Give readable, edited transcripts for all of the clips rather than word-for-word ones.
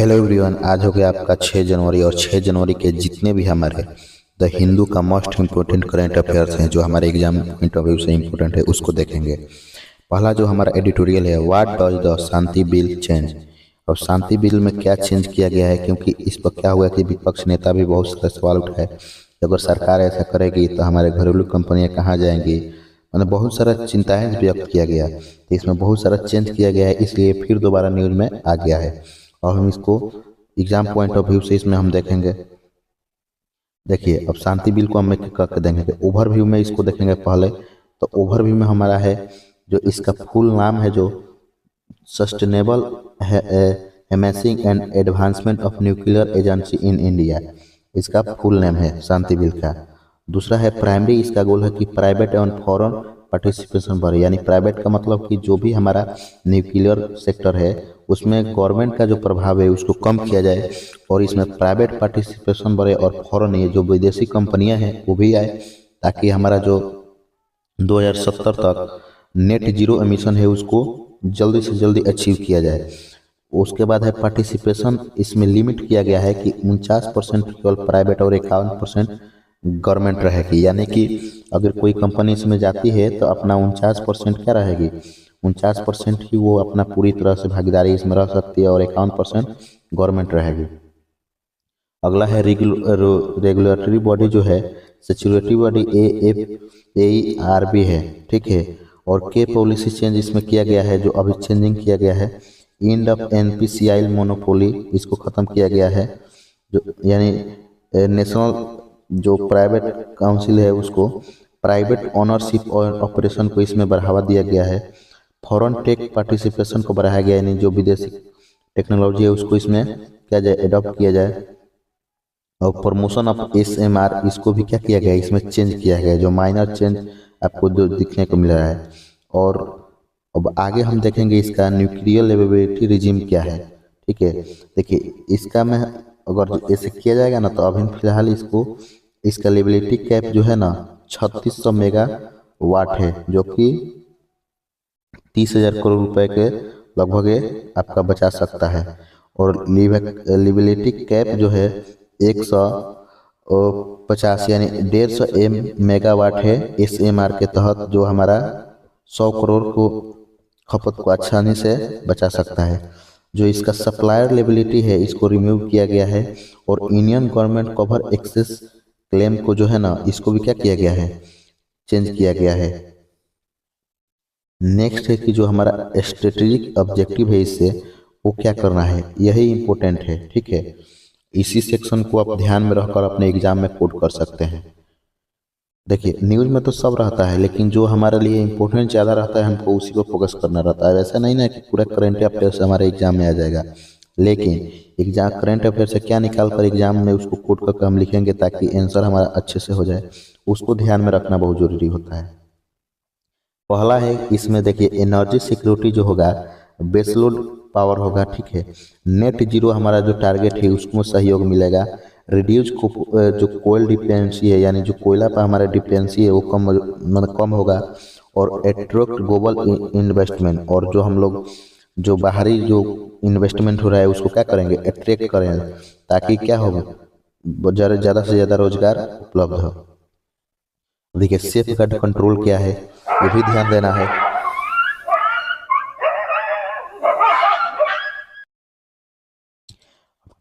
Hello everyone, आज हो गया आपका 6 जनवरी और 6 जनवरी के जितने भी हमारे द हिंदू का मोस्ट इम्पोर्टेंट करंट अफेयर्स हैं जो हमारे एग्जाम पॉइंट ऑफ व्यू से इम्पोर्टेंट है उसको देखेंगे। पहला जो हमारा एडिटोरियल है, what does the Shanti bill change. और शांति बिल में क्या चेंज किया गया है, क्योंकि इस पर क्या हुआ कि विपक्ष नेता भी बहुत सारे सवाल उठाए कि अगर सरकार ऐसा करेगी तो हमारे घरेलू कंपनियां कहाँ जाएंगी। मतलब बहुत सारा चिंताएं व्यक्त किया गया, तो इसमें बहुत सारा चेंज किया गया है, इसलिए फिर दोबारा न्यूज में आ गया है और हम इसको एग्जाम पॉइंट ऑफ व्यू से इसमें हम देखेंगे। देखिए, अब शांति बिल को हम करके देंगे। ओवरव्यू में इसको देखेंगे पहले। तो ओवरव्यू में हमारा है जो इसका फुल नाम है जो sustainable harnessing and advancement of nuclear agency in India, इसका फुल नेम है शांति बिल का। दूसरा है प्राइमरी, इसका गोल है कि प्राइवेट एंड फॉरेन पार्टिसिपेशन बढ़े, यानी प्राइवेट का मतलब कि जो भी हमारा न्यूक्लियर सेक्टर है उसमें गवर्नमेंट का जो प्रभाव है उसको कम किया जाए और इसमें प्राइवेट पार्टिसिपेशन बढ़े और फॉरेन ये जो विदेशी कंपनियां हैं वो भी आए, ताकि हमारा जो 2070 तक नेट जीरो एमिशन है उसको जल्दी से जल्दी अचीव किया जाए। उसके बाद है पार्टिसिपेशन, इसमें लिमिट किया गया है कि 49% केवल प्राइवेट और 51% गवर्नमेंट रहेगी, यानी कि अगर कोई कंपनी इसमें जाती है तो अपना 49% क्या रहेगी, 49% ही वो अपना पूरी तरह से भागीदारी इसमें रह सकती है और 51% गवर्नमेंट रहेगी। अगला है रेगुलेटरी बॉडी जो है सिक्योरिटी बॉडी AFAERB है, ठीक है। और के पॉलिसी चेंज इसमें किया गया है, जो अभी चेंजिंग किया गया है, एंड ऑफ NPCI मोनोपोली, इसको खत्म किया गया है, जो यानी नेशनल जो प्राइवेट काउंसिल है उसको प्राइवेट ओनरशिप और ऑपरेशन को इसमें बढ़ावा दिया गया है। फॉरेन टेक पार्टिसिपेशन को बढ़ाया गया, यानी जो विदेशी टेक्नोलॉजी है उसको इसमें क्या जाए, एडॉप्ट किया जाए। और प्रमोशन ऑफ SMR, इसको भी क्या किया गया, इसमें चेंज किया गया, जो माइनर चेंज आपको जो दिखने को मिल रहा है। और अब आगे हम देखेंगे इसका न्यूक्लियर लिबरेटरी रिजीम क्या है, ठीक है। देखिए, इसका में अगर ऐसे किया जाएगा ना तो अभी फिलहाल इसका लिबिलिटी कैप जो है ना 3600 मेगावाट है, जो कि 30,000 करोड़ रुपए के लगभग आपका बचा सकता है। और लिबिलिटी कैप जो है 150 यानी 150 मेगावाट है SMR के तहत, जो हमारा 100 करोड़ को खपत को आसानी से बचा सकता है। जो इसका सप्लायर लेबिलिटी है इसको रिमूव किया गया है और Indian government cover access claim को जो है ना इसको भी क्या किया गया है, चेंज किया गया है। नेक्स्ट है कि जो हमारा स्ट्रेटेजिक ऑब्जेक्टिव है इससे वो क्या करना है, यही इंपॉर्टेंट है, ठीक है। इसी सेक्शन को आप ध्यान में रखकर अपने एग्जाम में कोट कर सकते हैं। देखिए, न्यूज़ में तो सब रहता है, लेकिन जो हमारे लिए इम्पोर्टेंट ज़्यादा रहता है हमको उसी पर फोकस करना रहता है। वैसा नहीं ना कि पूरा करंट अफेयर्स हमारे एग्जाम में आ जाएगा, लेकिन एग्जाम करंट अफेयर से क्या निकाल कर एग्जाम में उसको कोट करके हम लिखेंगे ताकि आंसर हमारा अच्छे से हो जाए, उसको ध्यान में रखना बहुत जरूरी होता है। पहला है इसमें, देखिए, एनर्जी सिक्योरिटी जो होगा बेसलोड पावर होगा, ठीक है। नेट जीरो हमारा जो टारगेट है उसको सहयोग मिलेगा। रिड्यूस जो कोयल डिपेंडेंसी है, यानी जो कोयला पर हमारा डिपेंडेंसी है वो कम होगा। और एट्रैक्ट ग्लोबल इन्वेस्टमेंट, और जो हम लोग जो बाहरी जो इन्वेस्टमेंट हो रहा है उसको क्या करेंगे, अट्रैक्ट करेंगे, ताकि क्या होगा, ज़्यादा से ज़्यादा रोजगार उपलब्ध हो। देखिए, सेफ गार्ड कंट्रोल क्या है ये भी ध्यान देना है।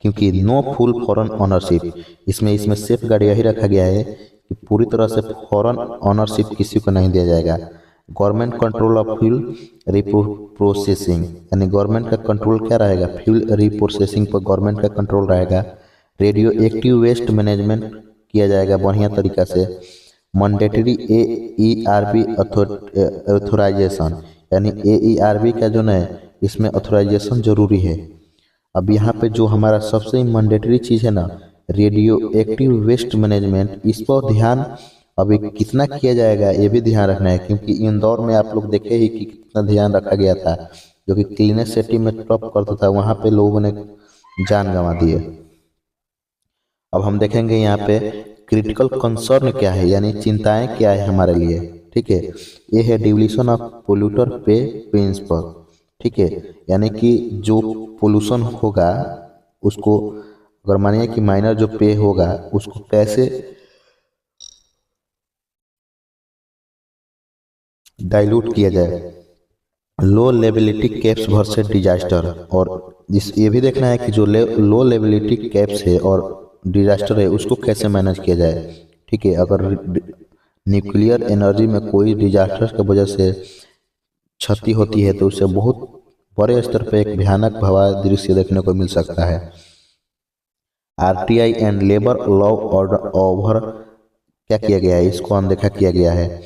क्योंकि नो फुल फॉरेन ओनरशिप, इसमें सेफ गार्ड यही रखा गया है कि पूरी तरह से फॉरेन ओनरशिप किसी को नहीं दिया जाएगा। Government control of fuel reprocessing, यानी गवर्नमेंट का कंट्रोल क्या रहेगा, फ्यूल रिप्रोसेसिंग पर गवर्नमेंट का कंट्रोल रहेगा। रेडियो एक्टिव वेस्ट मैनेजमेंट किया जाएगा बढ़िया तरीका से। मैंडेटरी AERB ऑथोराइजेशन, यानी AERB का जो है इसमें ऑथोराइजेशन जरूरी है। अब यहाँ पे जो हमारा सबसे मैंडेटरी चीज़ है ना, रेडियो एक्टिव वेस्ट मैनेजमेंट, इस पर ध्यान अभी कितना किया जाएगा ये भी ध्यान रखना है, क्योंकि इंदौर में आप लोग देखे ही कि कितना ध्यान रखा गया था, जो कि क्लीनेस्ट सिटी में टॉप करता था, वहाँ पे लोगों ने जान गंवा दी है। अब हम देखेंगे यहाँ पे क्रिटिकल कंसर्न क्या है, यानी चिंताएं क्या है हमारे लिए, ठीक है। ये है डिविल्यूशन ऑफ पोल्यूटर पे प्रिंसिपल, ठीक है। यानी कि जो पोल्यूशन होगा उसको अगर मानिए कि माइनर जो पे होगा उसको कैसे डाइल्यूट किया जाए। लो लेबिलिटी कैप्स वर्सेस डिजास्टर, और जिस ये भी देखना है कि जो लो लेबिलिटी कैप्स है और डिजास्टर है उसको कैसे मैनेज किया जाए। ठीक है, अगर न्यूक्लियर एनर्जी में कोई डिजास्टर की वजह से क्षति होती है तो उससे बहुत बड़े स्तर पर एक भयानक भयावह दृश्य देखने को मिल सकता है। RTI and labour law order over क्या किया गया है, इसको अनदेखा किया गया है।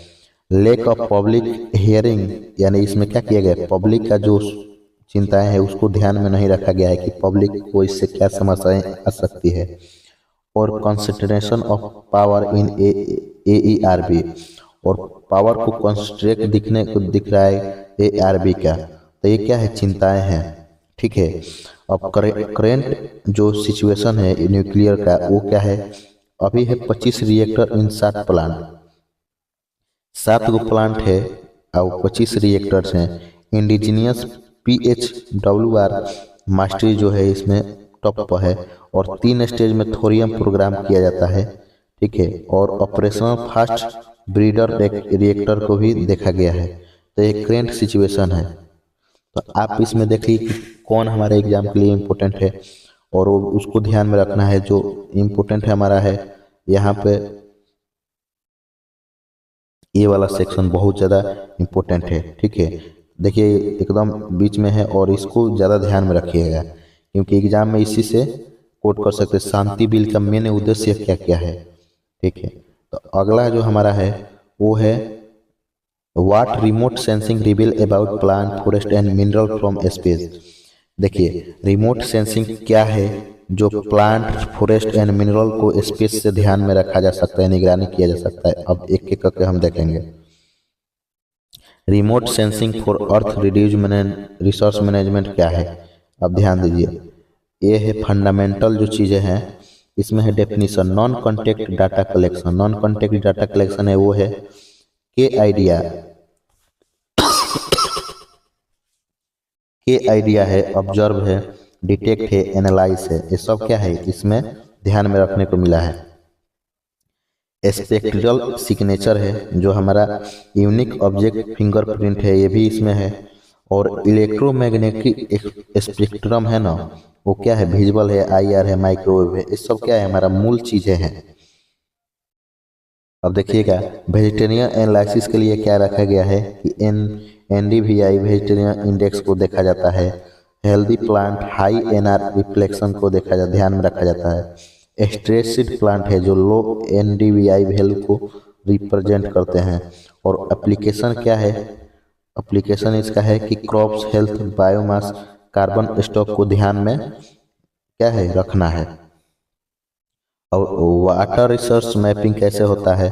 लेक ऑफ पब्लिक हियरिंग, यानी इसमें क्या किया गया, पब्लिक का जो चिंताएं है उसको ध्यान में नहीं रखा गया है कि पब्लिक को इससे क्या समस्याएं आ सकती है। और concentration of power in AERB, और पावर को कंसंट्रेट दिख रहा है ARB का, तो ये क्या है, चिंताएं हैं। ठीक है, अब करेंट जो सिचुएशन है न्यूक्लियर का वो क्या है, अभी है 25 रिएक्टर इन 7 प्लांट, 7 गो प्लांट है और 25 रिएक्टर्स हैं। इंडिजिनियस PHWR मास्टरी जो है इसमें टॉप पर है, और 3 स्टेज में थोरियम प्रोग्राम किया जाता है। ठीक है, और ऑपरेशनल फास्ट ब्रीडर रिएक्टर को भी देखा गया है। तो ये करेंट सिचुएशन है। तो आप इसमें देखिए कि कौन हमारे एग्जाम के लिए इम्पोर्टेंट है और वो उसको ध्यान में रखना है। जो इम्पोर्टेंट है हमारा है यहाँ पे ये वाला सेक्शन बहुत ज़्यादा इम्पोर्टेंट है। ठीक है, देखिए एकदम बीच में है और इसको ज़्यादा ध्यान में रखिएगा क्योंकि एग्जाम में इसी से कोट कर सकते हैं शांति बिल का मेन उद्देश्य क्या क्या है। ठीक है, तो अगला जो हमारा है वो है what remote sensing reveal about plant forest and mineral from space. देखिए रिमोट सेंसिंग क्या है, जो प्लांट फॉरेस्ट एंड मिनरल को स्पेस से ध्यान में रखा जा सकता है, निगरानी किया जा सकता है। अब एक एक करके हम देखेंगे। Remote sensing for earth reduce resource management क्या है, अब ध्यान दीजिए। ये है फंडामेंटल जो चीज़ें हैं, इसमें है definition non contact data collection. Non contact data collection है वो है के आइडिया है, ऑब्जर्व है, डिटेक्ट है, एनालाइज है। ये सब क्या है इसमें ध्यान में रखने को मिला है। स्पेक्ट्रल सिग्नेचर है, जो हमारा यूनिक ऑब्जेक्ट फिंगरप्रिंट है, ये भी इसमें है। और इलेक्ट्रोमैग्नेटिक स्पेक्ट्रम है ना, वो क्या है, विजुअल है, IR है, माइक्रोवेव है। ये सब क्या है हमारा मूल चीजें हैं। अब देखिएगा वेजिटेरियन एनालिसिस के लिए क्या रखा गया है कि NDVI वेजिटेरियन इंडेक्स को देखा जाता है। Healthy plant high NR reflection को ध्यान में रखा जाता है। स्ट्रेस्ड प्लांट है जो लो NDVI वैल्यू को रिप्रेजेंट करते हैं। और एप्लीकेशन क्या है, एप्लीकेशन इसका है कि crops health, biomass, carbon stock को ध्यान में क्या है रखना है। और वाटर रिसोर्स मैपिंग कैसे होता है,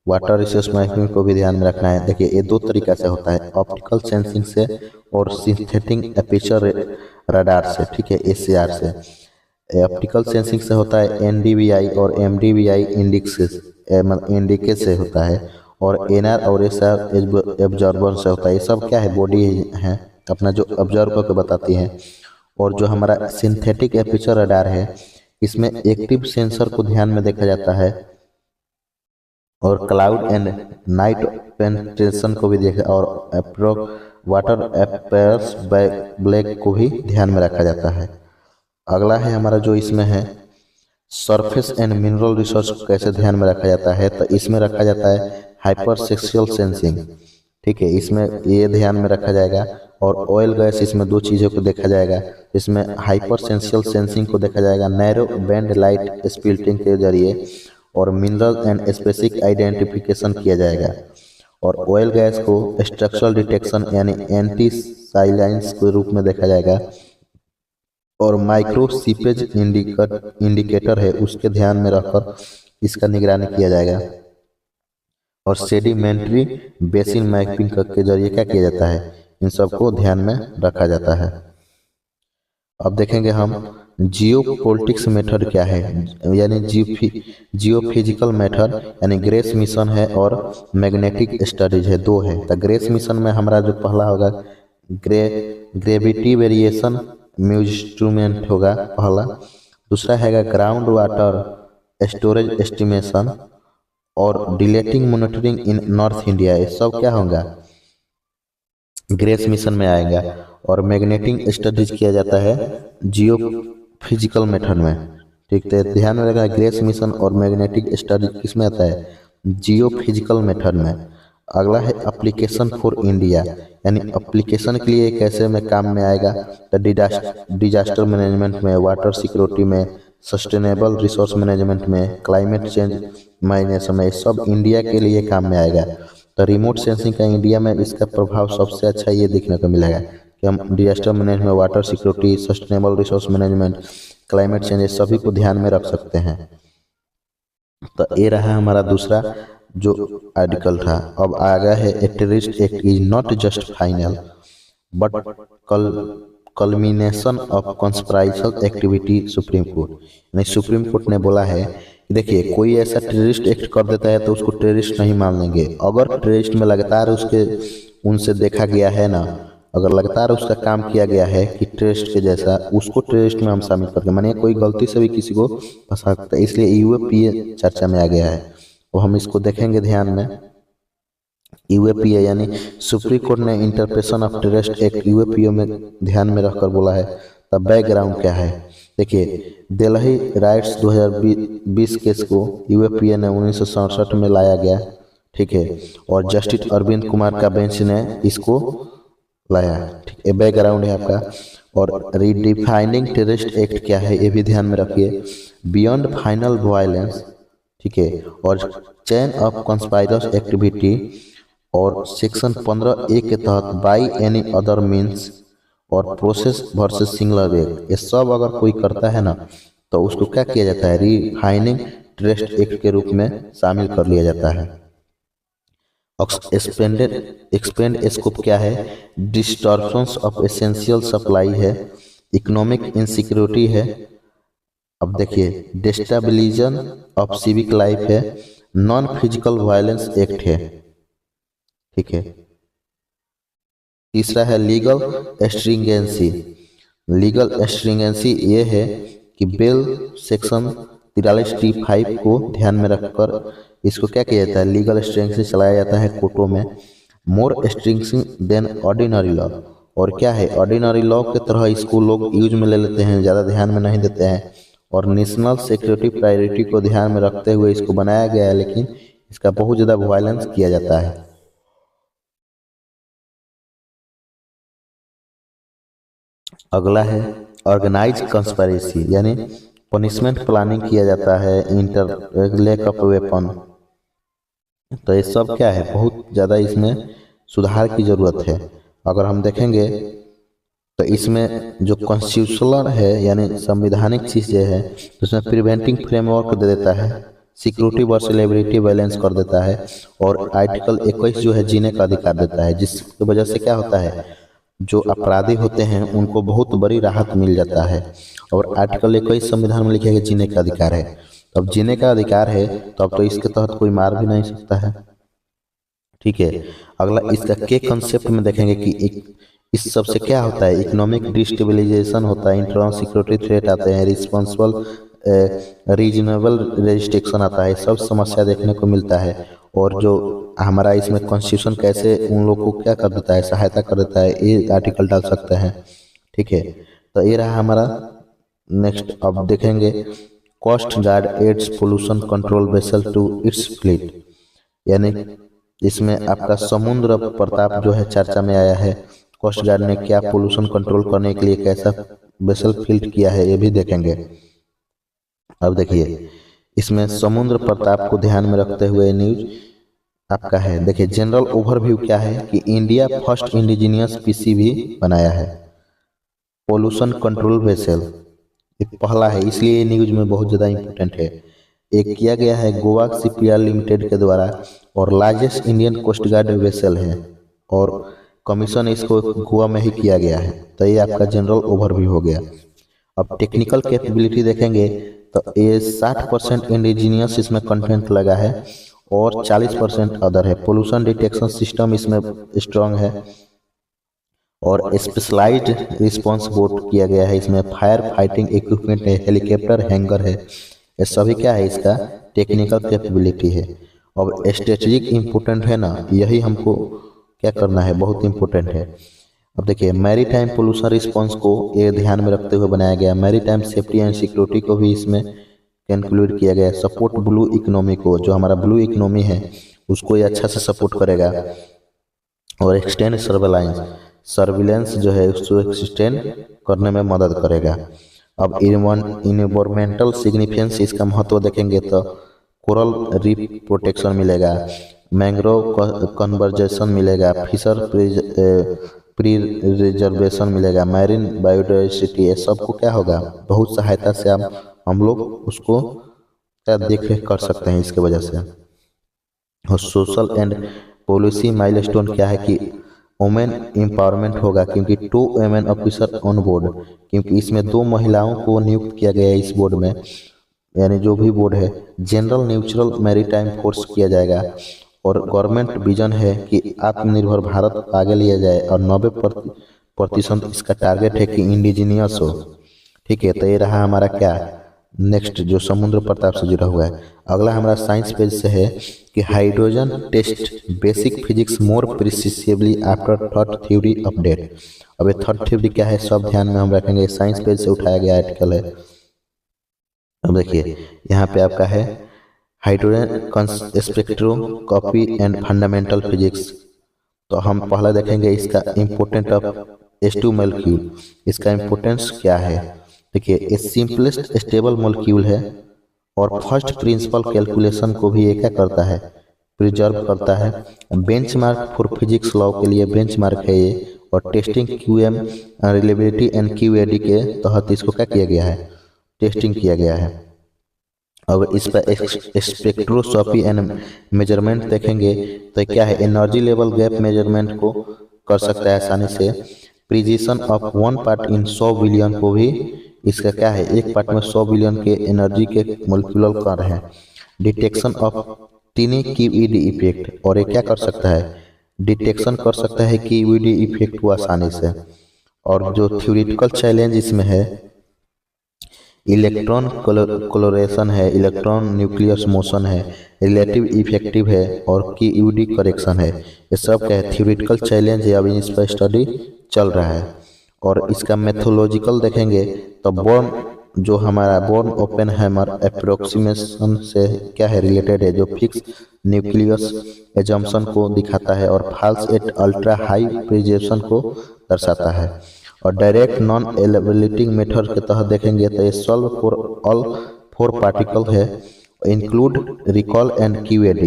वाटर रिसोर्स मैपिंग को भी ध्यान में रखना है। देखिए ये दो तरीका से होता है, ऑप्टिकल सेंसिंग से और सिंथेटिक एपर्चर रडार से। ठीक है, ACR से। ऑप्टिकल सेंसिंग से होता है NDVI और MDVI इंडिकेट से होता है, और NR और SR ऑब्जर्वर से होता है। ये सब क्या है, बॉडी है अपना जो ऑब्जर्व करके बताती है। और जो हमारा सिंथेटिक एपर्चर रडार है, इसमें एक्टिव सेंसर को ध्यान में देखा जाता है, और क्लाउड एंड नाइट पेनिट्रेशन को भी देखा, और वाटर एपर्स ब्लैक को भी ध्यान में रखा जाता है। अगला है हमारा जो इसमें है सरफेस एंड मिनरल रिसोर्स को कैसे ध्यान में रखा जाता है, तो इसमें रखा जाता है हाइपर सेक्सुअल सेंसिंग। ठीक है, इसमें ये ध्यान में रखा जाएगा। और ऑयल गैस, इसमें दो चीज़ों को देखा जाएगा। इसमें हाइपर सेंसुअल सेंसिंग को देखा जाएगा नैरो बैंड लाइट स्प्लिटिंग के जरिए, और मिनरल एंड स्पेसिफिक आइडेंटिफिकेशन किया जाएगा। और ऑयल गैस को स्ट्रक्चरल डिटेक्शन यानी एंटी साइलेंस के रूप में देखा जाएगा। और माइक्रो सीपेज इंडिकेटर है, उसके ध्यान में रखकर इसका निगरानी किया जाएगा। और सेडिमेंट्री बेसिन मैपिंग के जरिए क्या किया जाता है, इन सबको ध्यान में रखा जाता है। अब देखेंगे हम जियोपॉलिटिक्स मेथड क्या है, यानी जियोफिजिकल मेथड, यानी ग्रेस मिशन है और मैग्नेटिक स्टडीज है, दो है। तो ग्रेस मिशन में हमारा जो पहला होगा ग्रेविटी वेरिएशन म्यूजमेंट होगा पहला। दूसरा हैगा ग्राउंड वाटर स्टोरेज एस्टिमेशन और डिलेटिंग मॉनिटरिंग इन नॉर्थ इंडिया, ये सब क्या होगा ग्रेस मिशन में आएगा। और मैग्नेटिक स्टडीज किया जाता है जियो फिजिकल मेथड में। ठीक है, ध्यान में रखना ग्रेस मिशन और मैग्नेटिक स्टडी किस में आता है, जियो फिजिकल मेथड में। अगला है एप्लीकेशन फॉर इंडिया, यानी एप्लीकेशन के लिए कैसे में काम में आएगा, तो डिजास्टर मैनेजमेंट में, वाटर सिक्योरिटी में, सस्टेनेबल रिसोर्स मैनेजमेंट में, क्लाइमेट चेंज मैनेजमेंट में, सब इंडिया के लिए काम में आएगा। तो रिमोट सेंसिंग का इंडिया में इसका प्रभाव सबसे अच्छा ये देखने को मिलेगा कि हम disaster management, water security, sustainable resource management, climate change सभी को ध्यान में रख सकते हैं। तो ये रहा हमारा दूसरा जो आर्टिकल था। अब आगे है a terrorist act is not just final but culmination of conspiratorial activity supreme court. यानी सुप्रीम कोर्ट ने बोला है कि देखिए कोई ऐसा टेररिस्ट एक्ट कर देता है तो उसको टेररिस्ट नहीं मान लेंगे। अगर टेररिस्ट में लगातार उसके उनसे देखा गया है ना, अगर लगातार उसका काम किया गया है कि टेररिस्ट के जैसा, उसको टेररिस्ट में हम शामिल करके, मानिए कोई गलती से भी किसी को फंसा सकता है, इसलिए यूएपीए चर्चा में आ गया है। वो हम इसको देखेंगे ध्यान में। यूएपीए यानी सुप्रीम कोर्ट ने interpretation of terrorist act UAPA में ध्यान में रखकर बोला है। तब बैकग्राउंड क्या है देखिए, दिल्ली राइट्स 2020 केस को यूएपीए ने 1967 में लाया गया। ठीक है, और जस्टिस अरविंद कुमार का बेंच ने इसको लाया। ठीक है, बैकग्राउंड है आपका। और रीडिफाइनिंग टेररिस्ट एक्ट क्या है ये भी ध्यान में रखिए। बियॉन्ड फाइनल वायलेंस, ठीक है, और चेन ऑफ कॉन्स्पायरस एक्टिविटी, और सेक्शन 15A के तहत बाई एनी अदर मीन्स, और प्रोसेस वर्सेस सिंगुलर एक्ट, ये सब अगर कोई करता है ना तो उसको क्या किया जाता है, रीफाइनिंग टेररिस्ट एक्ट के रूप में शामिल कर लिया जाता है। एक्सपेंड स्कोप क्या है, डिस्टर्बेंस ऑफ एसेंशियल सप्लाई है, इकोनॉमिक इनसिक्योरिटी है। अब देखिए डिस्टेबिलिजन ऑफ सिविक लाइफ है, नॉन फिजिकल वायलेंस एक्ट है। ठीक है, तीसरा है लीगल स्ट्रिंजेंसी। लीगल स्ट्रिंजेंसी ये है कि बेल सेक्शन 43(T)(5 को ध्यान में रखकर इसको क्या किया जाता है, लीगल स्ट्रिंजेंसी चलाया जाता है कोर्टों में। मोर स्ट्रिंजेंसी देन ऑर्डिनरी लॉ, और क्या है ऑर्डिनरी लॉ के तरह इसको लोग यूज में ले लेते हैं, ज़्यादा ध्यान में नहीं देते हैं। और नेशनल सिक्योरिटी प्रायोरिटी को ध्यान में रखते हुए इसको बनाया गया है, लेकिन इसका बहुत ज़्यादा वायलेंस किया जाता है। अगला है ऑर्गेनाइज कंस्पिरेसी, यानी पनिशमेंट प्लानिंग किया जाता है, इंटर लैक ऑफ वेपन। तो ये सब क्या है, बहुत ज़्यादा इसमें सुधार की ज़रूरत है। अगर हम देखेंगे तो इसमें जो कॉन्स्टिट्यूशनल है यानी संवैधानिक चीज़ें है, तो उसमें प्रिवेंटिंग फ्रेमवर्क दे देता है, सिक्योरिटी वर्सेस लिबर्टी बैलेंस कर देता है, और आर्टिकल 21 जो है जीने का अधिकार देता है, जिसकी वजह से क्या होता है, जो अपराधी होते हैं उनको बहुत बड़ी राहत मिल जाता है। और आर्टिकल 21 संविधान में लिखा है कि जीने का अधिकार है। तो अब जीने का अधिकार है तो अब तो इसके तहत कोई मार भी नहीं सकता है। ठीक है, अगला इसका के कंसेप्ट में देखेंगे कि इस सब से क्या होता है, इकोनॉमिक डिस्टेबलाइजेशन होता है, इंटरनल सिक्योरिटी थ्रेट आते हैं, रिस्पॉन्सिबल रीजनेबल रजिस्ट्रेक्शन आता है, सब समस्या देखने को मिलता है। और जो हमारा इसमें कॉन्स्टिट्यूशन कैसे उन लोगों को क्या कर देता है, सहायता कर देता है, ये आर्टिकल डाल सकते हैं। ठीक है, तो ये रहा हमारा। नेक्स्ट अब देखेंगे coast guard adds pollution control vessel to its fleet, यानी इसमें आपका समुद्र प्रताप जो है चर्चा में आया है। कोस्ट गार्ड ने क्या पोल्यूशन कंट्रोल करने के लिए कैसा वेसल फील्ड किया है ये भी देखेंगे। अब देखिए इसमें समुद्र प्रताप को ध्यान में रखते हुए न्यूज आपका है। देखिए जनरल ओवरव्यू क्या है कि इंडिया फर्स्ट इंडिजिनियस पीसीबी बनाया है, पोल्यूशन कंट्रोल वेसल पहला है, इसलिए न्यूज में बहुत ज़्यादा इंपॉर्टेंट है। एक किया गया है गोवा शिपयार्ड लिमिटेड के द्वारा, और largest Indian coast guard vessel है, और कमीशन इसको गोवा में ही किया गया है। तो ये आपका जनरल ओवरव्यू हो गया। अब टेक्निकल कैपेबिलिटी देखेंगे तो ये 60% इंडिजीनियस इसमें कंटेंट लगा है, और 40% अदर है। पोल्यूशन डिटेक्शन सिस्टम इसमें स्ट्रांग है, और स्पेशलाइज्ड रिस्पांस बोट किया गया है। इसमें फायर फाइटिंग इक्विपमेंट है, हेलीकॉप्टर हैंगर है, ये सभी क्या है इसका टेक्निकल कैपेबिलिटी है। और स्ट्रेटेजिक इम्पोर्टेंट है ना, यही हमको क्या करना है, बहुत इंपॉर्टेंट है। अब देखिए मैरीटाइम पोल्यूशन रिस्पांस को ये ध्यान में रखते हुए बनाया गया। मैरीटाइम सेफ्टी एंड सिक्योरिटी को भी इसमें इंक्लूड किया गया है। सपोर्ट ब्लू इकोनॉमी को, जो हमारा ब्लू इकोनॉमी है उसको ये अच्छा से सपोर्ट करेगा। और एक्सटेंड सर्विलेंस जो है उसको एक्सटेंड करने में मदद करेगा। अब इन्वायरमेंटल सिग्निफिकेंस, इसका महत्व देखेंगे तो कोरल रीफ प्रोटेक्शन मिलेगा, मैंग्रोव कन्वर्जेशन मिलेगा, फिशर प्रिजर्वेशन मिलेगा, मैरीन बायोडाइवर्सिटी, ये सबको क्या होगा बहुत सहायता से हम लोग उसको क्या देख रेख कर सकते हैं इसके वजह से। और सोशल एंड पॉलिसी माइलस्टोन क्या है कि वुमेन एम्पावरमेंट होगा, क्योंकि 2 वुमेन ऑफिसर ऑन बोर्ड, क्योंकि इसमें 2 महिलाओं को नियुक्त किया गया है इस बोर्ड में, यानी जो भी बोर्ड है। जनरल न्यूट्रल मैरीटाइम फोर्स किया जाएगा। और गवर्नमेंट विजन है कि आत्मनिर्भर भारत आगे लिया जाए और 90% इसका टारगेट है कि इंडिजिनियस हो। ठीक है, तो ये रहा हमारा क्या नेक्स्ट जो समुद्र प्रताप से जुड़ा हुआ है। अगला हमारा साइंस पेज से है कि हाइड्रोजन टेस्ट बेसिक फिजिक्स मोर प्रिसिसिवली आफ्टर थर्ड थ्योरी अपडेट। अब ये थर्ड थ्योरी क्या है सब ध्यान में हम रखेंगे, साइंस पेज से उठाया गया आर्टिकल है। अब देखिए यहाँ पे आपका है hydrogen spectroscopy and fundamental physics. तो हम पहला देखेंगे इसका इम्पोर्टेंट ऑफ H2 मॉलिक्यूल, इसका इम्पोर्टेंस क्या है। देखिए ये सिंपलेस्ट स्टेबल मॉलिक्यूल है और फर्स्ट प्रिंसिपल कैलकुलेशन को भी ये क्या करता है, प्रिजर्व करता है। बेंचमार्क फॉर फिजिक्स लॉ के लिए बेंचमार्क है ये। और testing QM reliability and QAD के तहत इसको क्या किया गया है, टेस्टिंग किया गया है। अब इस पर स्पेक्ट्रोस्कोपी एंड मेजरमेंट देखेंगे तो क्या है, एनर्जी लेवल गैप मेजरमेंट को कर सकता है आसानी से। Precision of 1 part in 100 billion को भी इसका क्या है, एक पार्ट में 100 बिलियन के एनर्जी के मोलिकुलर कण है। Detection of tiny QED effect, और ये क्या कर सकता है, डिटेक्शन कर सकता है QED इफेक्ट को आसानी से। और जो थ्योरेटिकल चैलेंज इसमें है इलेक्ट्रॉन कोलोरेशन है, इलेक्ट्रॉन न्यूक्लियस मोशन है, रिलेटिव इफेक्टिव है और QED करेक्शन है। ये सब क्या है, थ्योरेटिकल चैलेंज है, अभी इस पर स्टडी चल रहा है। और इसका मेथोलॉजिकल देखेंगे तो बोर्न जो हमारा बोर्न ओपेनहाइमर अप्रोक्सीमेशन से क्या है रिलेटेड है, जो फिक्स न्यूक्लियस एजम्पशन को दिखाता है और falls at ultra high precision को दर्शाता है। और डायरेक्ट नॉन एलिवेटिंग मेथड के तहत देखेंगे तो ये सॉल्व फॉर ऑल 4 पार्टिकल है, इंक्लूड रिकॉल एंड QAD।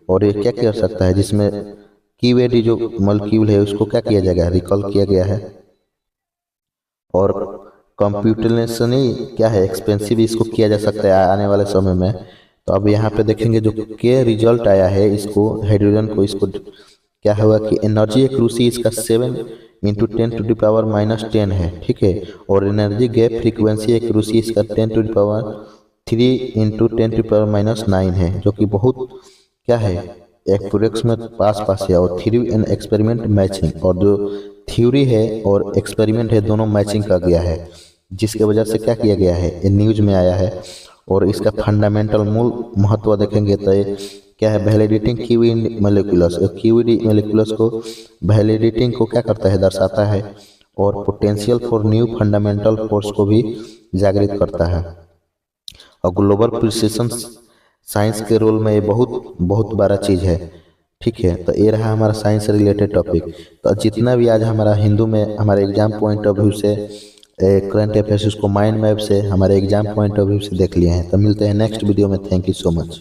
और ये क्या कर सकता है, जिसमें QAD जो मॉलिक्यूल है उसको क्या किया जाएगा, रिकॉल किया गया है। और कंप्यूटेशनली क्या है, एक्सपेंसिव इसको किया जा सकता है आने वाले समय में। तो अब यहाँ पे देखेंगे जो के रिजल्ट आया है इसको हाइड्रोजन को, इसको क्या हुआ कि एनर्जी एक्यूरेसी इसका 7 × 10⁻⁻10 है। ठीक है, और एनर्जी गैप फ्रीक्वेंसी एक्यूरेसी इसका 10⁻3 × 10⁻9 है, जो कि बहुत क्या है एक्यूरेक्स में पास है। और थ्योरी एंड एक्सपेरिमेंट मैचिंग, और जो थ्योरी है और एक्सपेरिमेंट है दोनों मैचिंग कर गया है, जिसके वजह से क्या किया गया है, ये न्यूज में आया है। और इसका फंडामेंटल मूल महत्व देखेंगे तो क्या है, validating QED molecules, QED molecules को वैलिडेटिंग को क्या करता है, दर्शाता है। और potential for new fundamental force को भी जागृत करता है। और ग्लोबल प्रिसिशन साइंस के रोल में ये बहुत बड़ा चीज़ है। ठीक है, तो ये रहा हमारा साइंस से रिलेटेड टॉपिक। तो जितना भी आज हमारा हिंदू में हमारे एग्जाम पॉइंट ऑफ व्यू से करंट अफेयर्स को माइंड मैप से हमारे एग्जाम पॉइंट ऑफ व्यू से देख लिए हैं। तो मिलते हैं नेक्स्ट वीडियो में। Thank you so much.